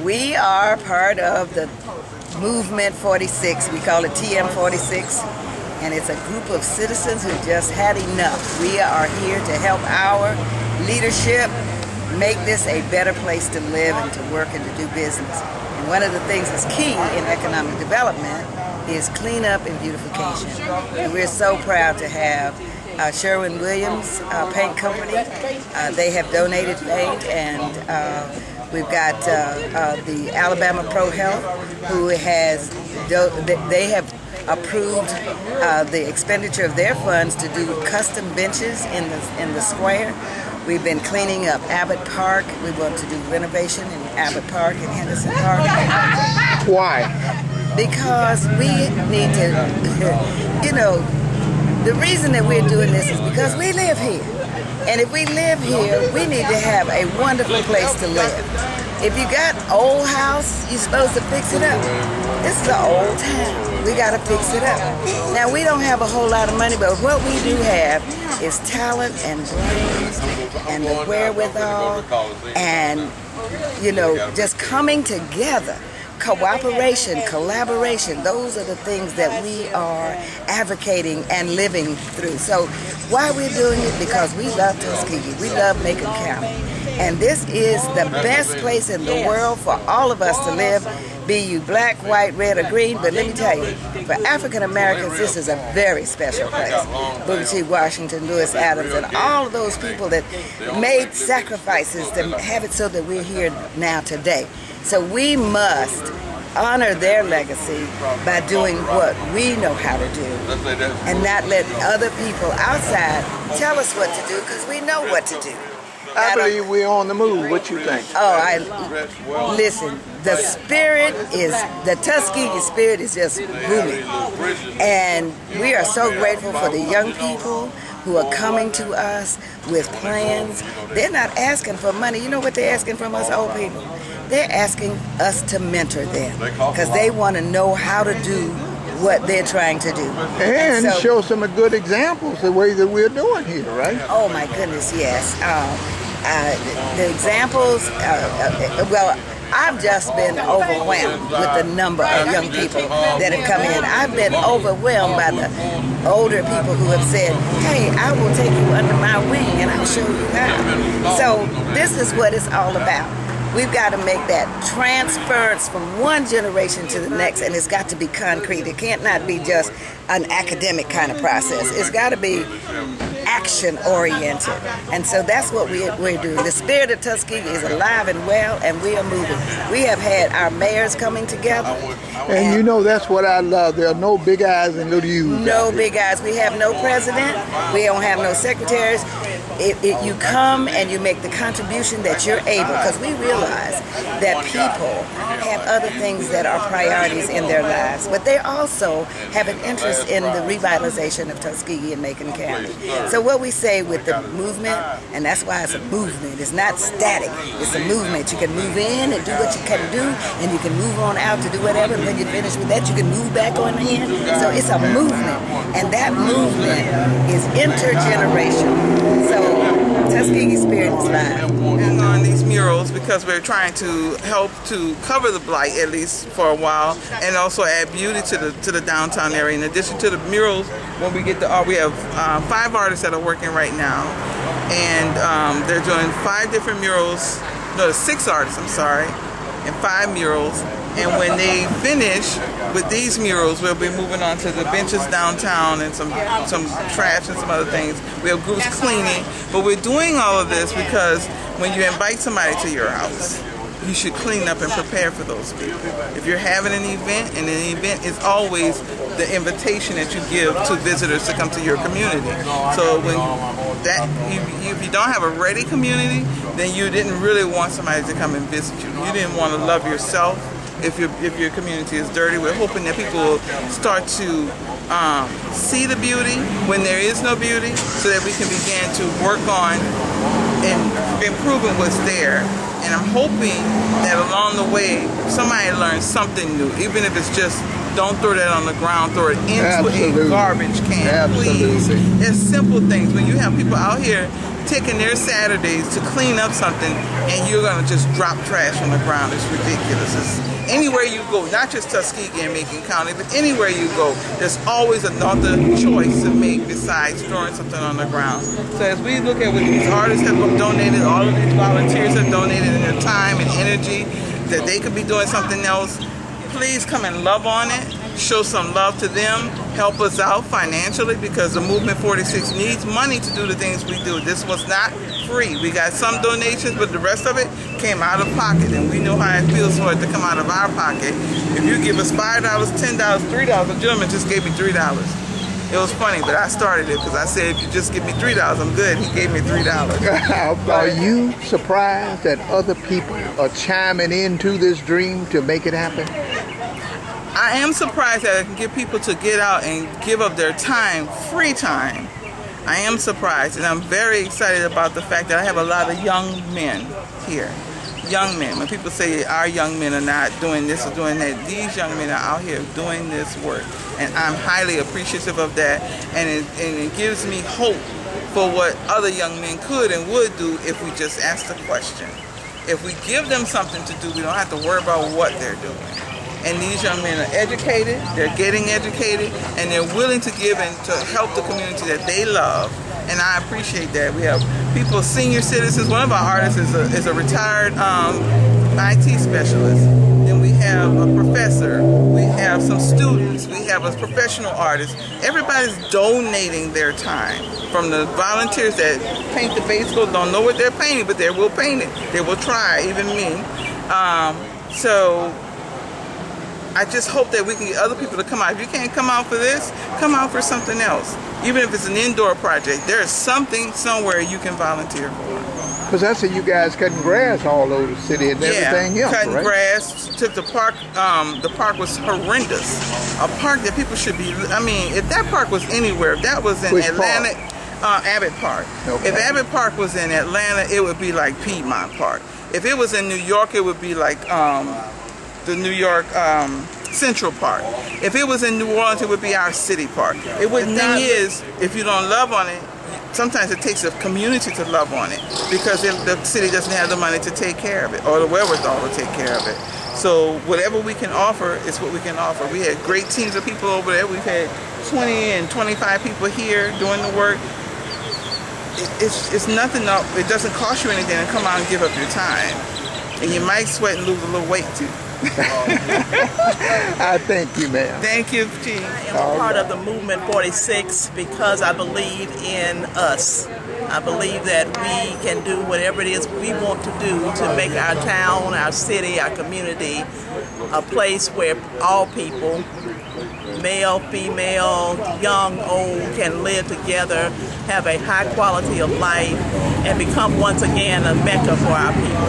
We are part of the Movement 46. We call it TM 46. And it's a group of citizens who just had enough. We are here to help our leadership make this a better place to live and to work and to do business. And one of the things that's key in economic development is cleanup and beautification. And we're so proud to have Sherwin-Williams Paint Company. They have donated paint, and we've got the Alabama Pro Health, who they have approved the expenditure of their funds to do custom benches in the square. We've been cleaning up Abbott Park. We want to do renovation in Abbott Park and Henderson Park. Why? Because we need to, the reason that we're doing this is because we live here. And if we live here, we need to have a wonderful place to live. If you got old house, you're supposed to fix it up. This is an old town. We got to fix it up. Now, we don't have a whole lot of money, but what we do have is talent and brains and the wherewithal and, just coming together. Cooperation, collaboration, those are the things that we are advocating and living through. So why we're doing it? Because we love Tuskegee, we love Macon County. And this is the best place in the world for all of us to live, be you black, white, red, or green. But let me tell you, for African Americans, this is a very special place. Booker T. Washington, Lewis Adams, and all of those people that made sacrifices to have it so that we're here now today. So we must honor their legacy by doing what we know how to do and not let other people outside tell us what to do, because we know what to do. I believe we're on the move. What you think? Listen, the spirit is, the Tuskegee spirit is just booming. And we are so grateful for the young people who are coming to us with plans. They're not asking for money. You know what they're asking from us old people? They're asking us to mentor them because they want to know how to do what they're trying to do. And so, show some good examples the way that we're doing here, right? Oh my goodness, yes. The examples, well, I've just been overwhelmed with the number of young people that have come in. I've been overwhelmed by the older people who have said, hey, I will take you under my wing and I'll show you how. So this is what it's all about. We've got to make that transference from one generation to the next, and it's got to be concrete. It can't not be just an academic kind of process. It's got to be action-oriented. And so that's what we're doing. The spirit of Tuskegee is alive and well, and we are moving. We have had our mayors coming together. And that's what I love. There are no big eyes and little U's. No big eyes. We have no president. We don't have no secretaries. You come and you make the contribution that you're able, because we realize that people have other things that are priorities in their lives, but they also have an interest in the revitalization of Tuskegee and Macon County. So what we say with the movement, and that's why it's a movement, it's not static, it's a movement. You can move in and do what you can do, and you can move on out to do whatever, and when you finish with that, you can move back on in. So it's a movement, and that movement is intergenerational. So Tuskegee spirit is live. On these murals because we're trying to help to cover the blight, at least for a while, and also add beauty to the downtown area. In addition to the murals, when we get the art, we have 5 artists that are working right now, and they're doing 5 different murals. No, 6 artists, I'm sorry, and 5 murals. And when they finish with these murals, we'll be moving on to the benches downtown and some trash and some other things. We have groups cleaning, but we're doing all of this because when you invite somebody to your house, you should clean up and prepare for those people. If you're having an event, and an event is always the invitation that you give to visitors to come to your community. So when if you don't have a ready community, then you didn't really want somebody to come and visit you. You didn't want to love yourself. If your community is dirty, we're hoping that people will start to see the beauty when there is no beauty, so that we can begin to work on and improving what's there. And I'm hoping that along the way, somebody learns something new, even if it's just don't throw that on the ground, throw it into a garbage can, please. It's simple things. When you have people out here taking their Saturdays to clean up something, and you're going to just drop trash on the ground. It's ridiculous. It's anywhere you go, not just Tuskegee and Macon County, but anywhere you go, there's always another choice to make besides throwing something on the ground. So as we look at what these artists have donated, all of these volunteers have donated in their time and energy, that they could be doing something else, please come and love on it. Show some love to them, help us out financially, because the Movement 46 needs money to do the things we do. This was not free. We got some donations, but the rest of it came out of pocket, and we know how it feels for it to come out of our pocket. If you give us $5, $10, $3, a gentleman just gave me $3. It was funny, but I started it because I said, if you just give me $3, I'm good. He gave me $3. Are you surprised that other people are chiming into this dream to make it happen? I am surprised that I can get people to get out and give up their time, free time. I am surprised, and I'm very excited about the fact that I have a lot of young men here. Young men. When people say our young men are not doing this or doing that, these young men are out here doing this work. And I'm highly appreciative of that, and it gives me hope for what other young men could and would do if we just ask the question. If we give them something to do, we don't have to worry about what they're doing. And these young men are educated, they're getting educated, and they're willing to give and to help the community that they love. And I appreciate that. We have people, senior citizens. One of our artists is a retired IT specialist. Then we have a professor. We have some students. We have a professional artist. Everybody's donating their time. From the volunteers that paint the base coat, don't know what they're painting, but they will paint it. They will try, even me. So I just hope that we can get other people to come out. If you can't come out for this, come out for something else. Even if it's an indoor project, there's something somewhere you can volunteer for. Because I see you guys cutting grass all over the city and everything else, cutting right? grass. Took the park. The park was horrendous. A park that people should be. I mean, if that park was anywhere, if that was in Which Atlanta, Abbott Park. Okay. If Abbott Park was in Atlanta, it would be like Piedmont Park. If it was in New York, it would be like the New York Central Park. If it was in New Orleans, it would be our city park. The thing is, if you don't love on it, sometimes it takes a community to love on it, because the city doesn't have the money to take care of it or the wherewithal to take care of it. So whatever we can offer is what we can offer. We had great teams of people over there. We've had 20 and 25 people here doing the work. It's nothing. It doesn't cost you anything to come out and give up your time. And you might sweat and lose a little weight too. I thank you, ma'am. Thank you, Chief. I am a part of the Movement 46 because I believe in us. I believe that we can do whatever it is we want to do to make our town, our city, our community a place where all people, male, female, young, old, can live together, have a high quality of life, and become once again a mecca for our people.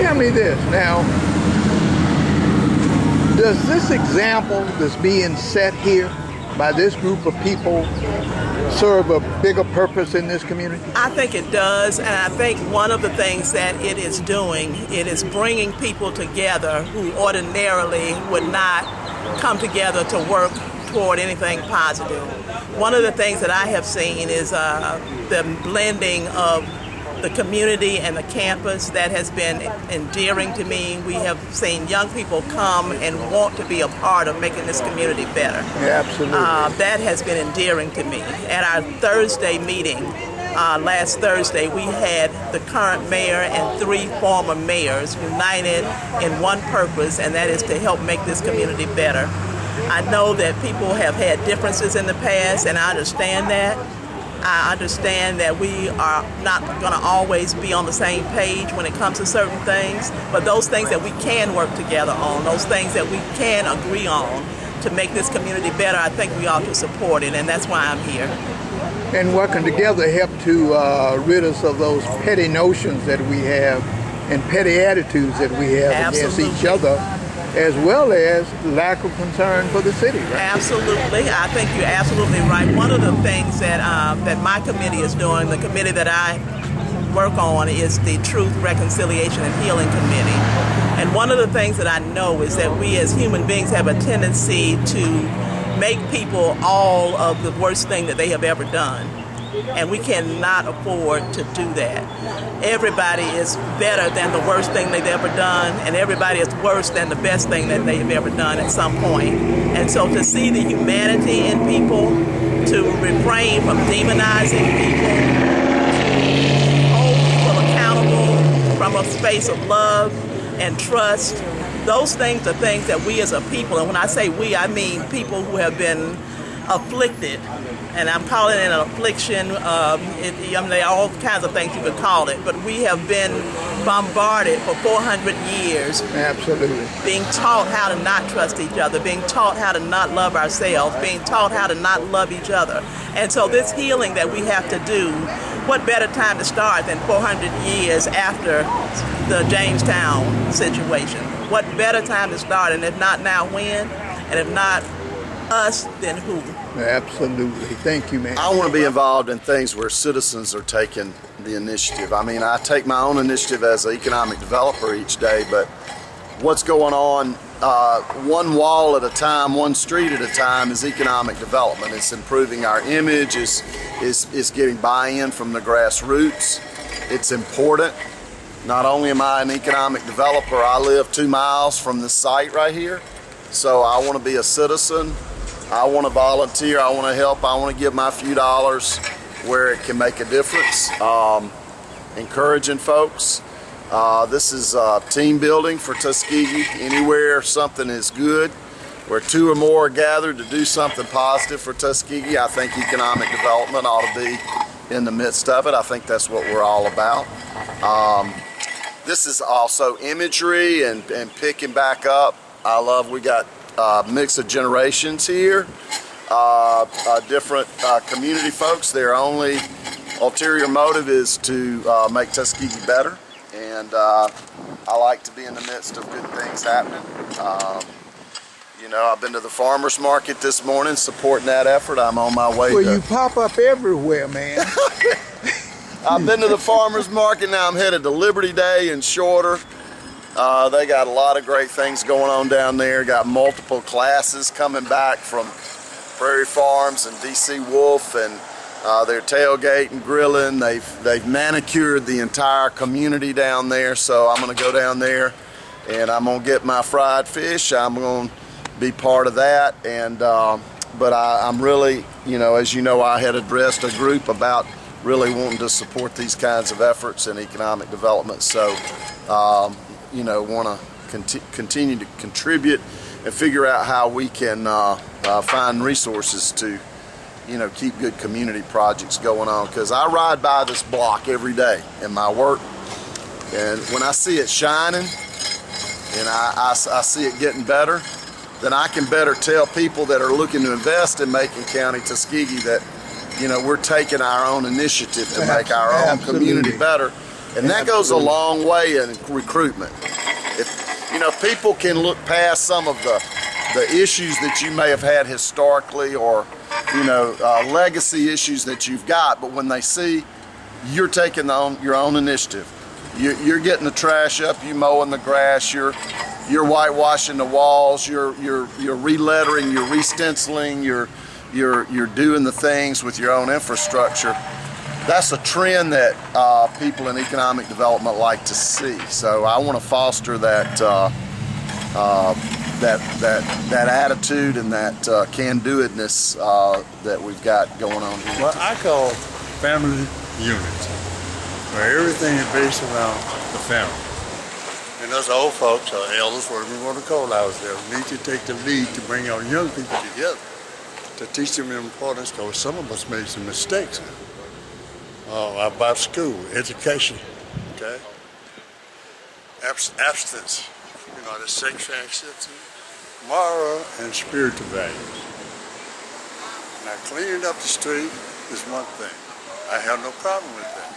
Tell me this now. Does this example that's being set here by this group of people serve a bigger purpose in this community? I think it does, and I think one of the things that it is doing, it is bringing people together who ordinarily would not come together to work toward anything positive. One of the things that I have seen is the blending of the community and the campus that has been endearing to me. We have seen young people come and want to be a part of making this community better. Yeah, absolutely. That has been endearing to me. At our Thursday meeting, last Thursday, we had the current mayor and 3 former mayors united in one purpose, and that is to help make this community better. I know that people have had differences in the past, and I understand that. I understand that we are not going to always be on the same page when it comes to certain things, but those things that we can work together on, those things that we can agree on to make this community better, I think we ought to support it, and that's why I'm here. And working together help to rid us of those petty notions that we have and petty attitudes that we have Absolutely. against each other, as well as lack of concern for the city, right? Absolutely. I think you're absolutely right. One of the things that my committee is doing, the committee that I work on, is the Truth, Reconciliation, and Healing Committee. And one of the things that I know is that we as human beings have a tendency to make people all of the worst thing that they have ever done. and we cannot afford to do that. Everybody is better than the worst thing they've ever done, and everybody is worse than the best thing that they've ever done at some point. And so to see the humanity in people, to refrain from demonizing people, to hold people accountable from a space of love and trust, those things are things that we as a people, and when I say we, I mean people who have been afflicted, and I'm calling it an affliction. There are all kinds of things you could call it, but we have been bombarded for 400 years. Absolutely. Being taught how to not trust each other, being taught how to not love ourselves, being taught how to not love each other. And so this healing that we have to do, what better time to start than 400 years after the Jamestown situation? What better time to start? And if not now, when? And if not us, then who? Absolutely. Thank you, man. I want to be involved in things where citizens are taking the initiative. I mean, I take my own initiative as an economic developer each day, but what's going on one wall at a time, one street at a time is economic development. It's improving our image, is getting buy-in from the grassroots. It's important. Not only am I an economic developer, I live 2 miles from this site right here, so I want to be a citizen. I want to volunteer, I want to help, I want to give my few dollars where it can make a difference. Encouraging folks. This is team building for Tuskegee. Anywhere something is good, where 2 or more are gathered to do something positive for Tuskegee, I think economic development ought to be in the midst of it. I think that's what we're all about. This is also imagery and picking back up. I love, we got mix of generations here, different community folks. Their only ulterior motive is to make Tuskegee better, and I like to be in the midst of good things happening. You know, I've been to the farmers market this morning supporting that effort. I'm on my way Well, you pop up everywhere, man. I've been to the farmers market, now I'm headed to Liberty Day in Shorter. They got a lot of great things going on down there. Got multiple classes coming back from Prairie Farms and DC Wolf, and they're tailgating, grilling. They've manicured the entire community down there, so I'm going to go down there and I'm going to get my fried fish. I'm going to be part of that, and but I'm really, you know, as you know, I had addressed a group about really wanting to support these kinds of efforts in economic development, so you know, want to continue to contribute and figure out how we can find resources to, you know, keep good community projects going on. Because I ride by this block every day in my work, and when I see it shining and I see it getting better, then I can better tell people that are looking to invest in Macon County, Tuskegee, that, you know, we're taking our own initiative to make our own community better. And that goes a long way in recruitment. If, you know, people can look past some of the issues that you may have had historically, or, you know, legacy issues that you've got, but when they see you're taking your own initiative, you're getting the trash up, you mowing the grass, you're whitewashing the walls, you're re-lettering, you're re-stenciling, you're doing the things with your own infrastructure. That's a trend that people in economic development like to see. So I want to foster that that attitude and that can-do-itness that we've got going on here. Well, I call family unity, where everything is based around the family. And us old folks, or elders, whatever we want to call ourselves, need to take the lead to bring our young people together, to teach them the importance, because some of us made some mistakes. About school, education, okay? Abstinence, you know, the sexual acceptance, moral and spiritual values. Now, cleaning up the street is one thing. I have no problem with that.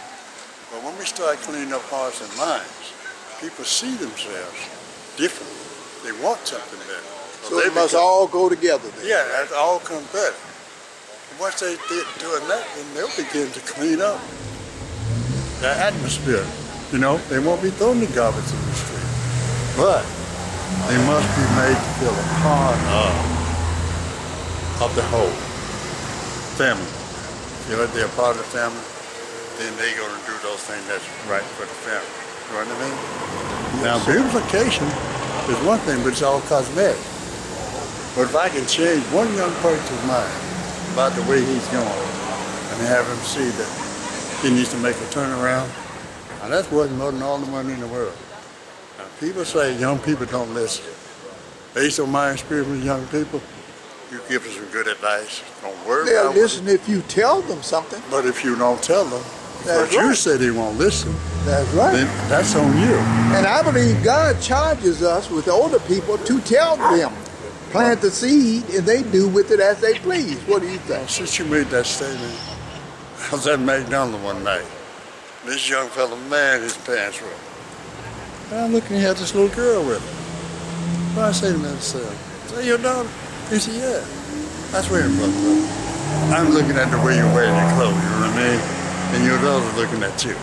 But when we start cleaning up hearts and minds, people see themselves differently. They want something better. So they must all go together then. Yeah, that all comes better. Once they doing that, then they'll begin to clean up the atmosphere. You know, they won't be throwing the garbage in the street, but they must be made to feel a part of the whole family. if they're part of the family, then they're going to do those things that's right for the family. You know what I mean? Now, beautification is one thing, but it's all cosmetic. But if I can change one young person's mind about the way he's going and have him see that he needs to make a turnaround, and that's worth more than all the money in the world. Now, people say young people don't listen. Based on my experience with young people, you give them some good advice. Don't worry They'll about it. listen if you tell them something. But if you don't tell them, That's because you right. said they won't listen, That's right. then that's on you. And I believe God charges us with older people to tell them, plant the seed, and they do with it as they please. What do you think? Since you made that statement, I was at McDonald's one night. This young fella, man, his pants were up. And I'm looking, he had this little girl with him. So I say to myself, is that your daughter? He said, yeah. That's where you're brother. I'm looking at the way you're wearing your clothes, you know what I mean? And your daughter's looking at you.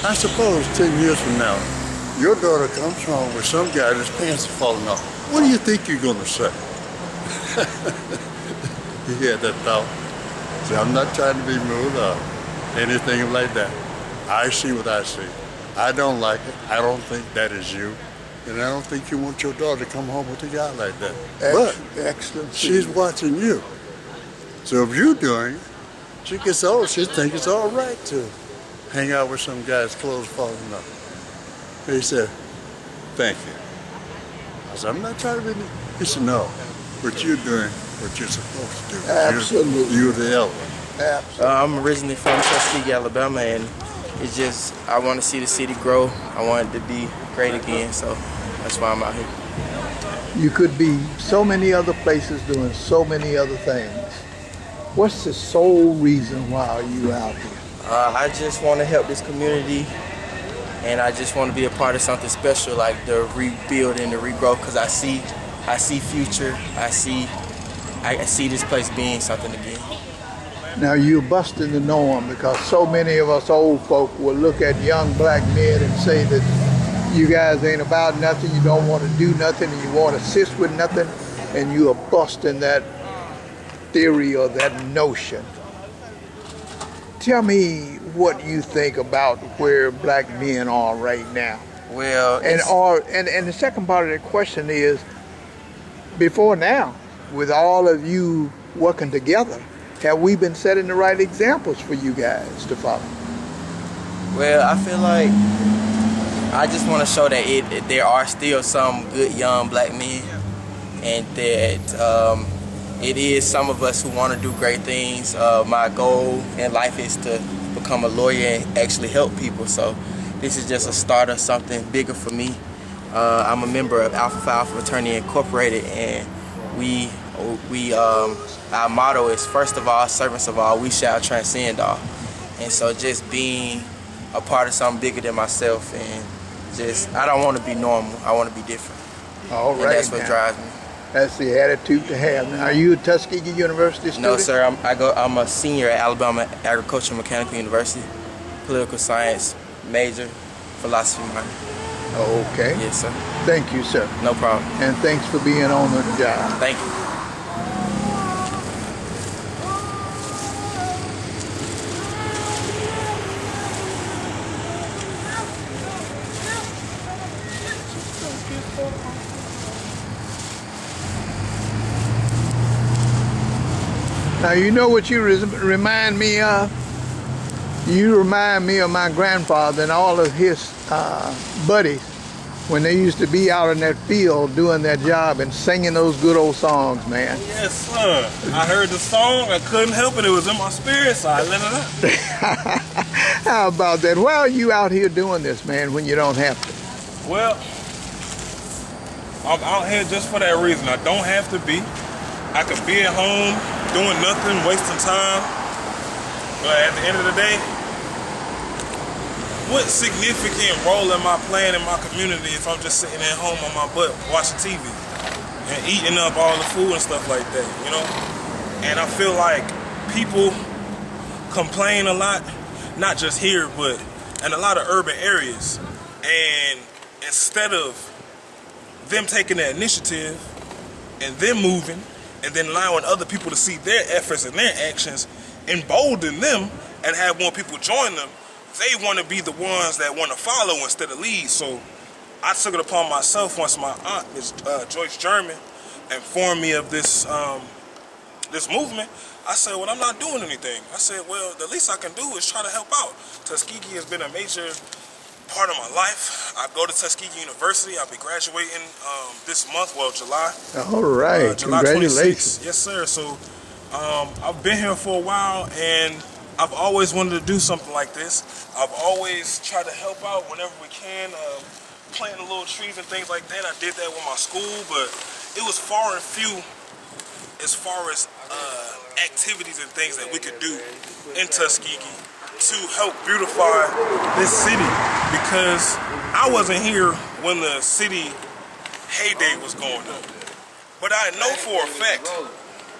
I suppose 10 years from now, your daughter comes home with some guy whose pants are falling off. What do you think you're going to say? He had that thought. See, I'm not trying to be moved or anything like that. I see what I see. I don't like it. I don't think that is you. And I don't think you want your daughter to come home with a guy like that. But Excellent. she's watching you. So if you're doing it, she gets old, she thinks it's all right to hang out with some guy's clothes falling off. He said, thank you. I said, I'm not trying to be... He said, no, but you're doing what you're supposed to do. Absolutely. You're the elder. Absolutely. I'm originally from Tuskegee, Alabama, and it's just, I want to see the city grow. I want it to be great again, so that's why I'm out here. You could be so many other places doing so many other things. What's the sole reason why you out here? I just want to help this community, and I just want to be a part of something special, like the rebuild and the regrowth, because I see future. I see this place being something again. Now you're busting the norm, because so many of us old folk will look at young black men and say that you guys ain't about nothing, you don't want to do nothing, and you won't assist with nothing, and you are busting that theory or that notion. Tell me what you think about where black men are right now. Well, And the second part of the question is, before now, with all of you working together, have we been setting the right examples for you guys to follow? well, I feel like I just want to show that there are still some good young black men, and that it is some of us who want to do great things. My goal in life is to become a lawyer and actually help people, so this is just a start of something bigger for me. I'm a member of Alpha Phi Alpha Fraternity Incorporated, and our motto is, first of all, servants of all, we shall transcend all. And so just being a part of something bigger than myself, and just, I don't want to be normal, I want to be different. All And right. that's what drives me. That's the attitude to have. Now, are you a Tuskegee University student? No, sir, I'm a senior at Alabama Agricultural Mechanical University, political science major, philosophy minor. Oh, okay. Yes, sir. Thank you, sir. No problem. And thanks for being on the job. Thank you. Now, you know what you remind me of? You remind me of my grandfather and all of his buddies when they used to be out in that field doing their job and singing those good old songs, man. Yes, sir. I heard the song. I couldn't help it. It was in my spirit, so I let it out. How about that? Why are you out here doing this, man, when you don't have to? Well, I'm out here just for that reason. I don't have to be. I could be at home doing nothing, wasting time. But at the end of the day, what significant role am I playing in my community if I'm just sitting at home on my butt watching TV and eating up all the food and stuff like that, you know? And I feel like people complain a lot, not just here, but in a lot of urban areas. And instead of them taking the initiative and them moving and then allowing other people to see their efforts and their actions embolden them and have more people join them, they want to be the ones that want to follow instead of lead. So I took it upon myself once my aunt, Ms. Joyce German, informed me of this this movement. I said, well, I'm not doing anything. I said, well, the least I can do is try to help out. Tuskegee has been a major part of my life. I go to Tuskegee University. I'll be graduating this month, well, July. All right, July congratulations. 26th. Yes, sir. So I've been here for a while, and I've always wanted to do something like this. I've always tried to help out whenever we can, planting little trees and things like that. I did that with my school, but it was far and few as far as activities and things that we could do in Tuskegee to help beautify this city, because I wasn't here when the city heyday was going on. But I know for a fact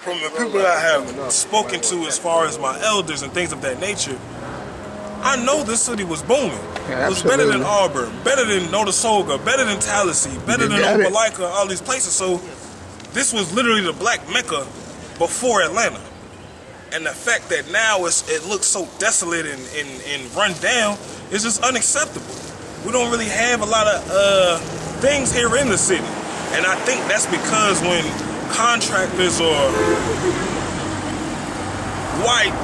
from the people that I have spoken to as far as my elders and things of that nature, I know this city was booming. Yeah, it was better than Auburn, better than Notasulga, better than Tallahassee, better than Opelika, all these places. So this was literally the black Mecca before Atlanta. And the fact that now it looks so desolate and run down is just unacceptable. We don't really have a lot of things here in the city. And I think that's because when contractors or white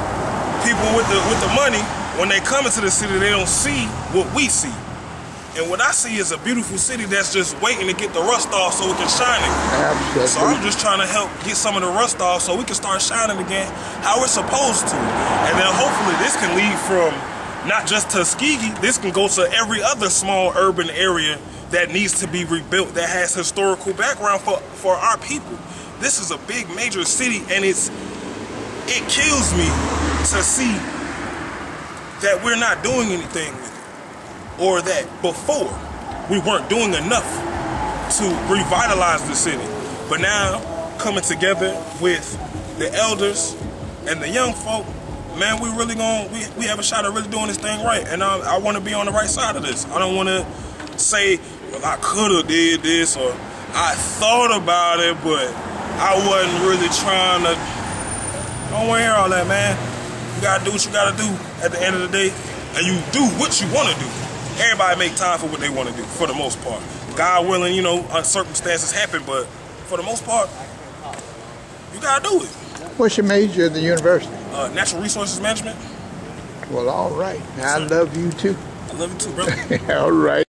people with the money, when they come into the city, they don't see what we see. And what I see is a beautiful city that's just waiting to get the rust off so it can shine again. Absolutely. So I'm just trying to help get some of the rust off so we can start shining again how we're supposed to. And then hopefully this can lead from not just Tuskegee, this can go to every other small urban area that needs to be rebuilt, that has historical background for our people. This is a big major city, and it kills me to see that we're not doing anything with it. Or that before we weren't doing enough to revitalize the city. But now, coming together with the elders and the young folk, man, we have a shot at really doing this thing right. And I want to be on the right side of this. I don't want to say, well, I could have did this, or I thought about it, but I wasn't really trying to. I don't want to hear all that, man. You got to do what you got to do at the end of the day, and you do what you want to do. Everybody make time for what they want to do, for the most part. God willing, circumstances happen, but for the most part, you gotta do it. What's your major at the university? Natural Resources Management. Well, all right. I love you too. I love you too, brother. All right.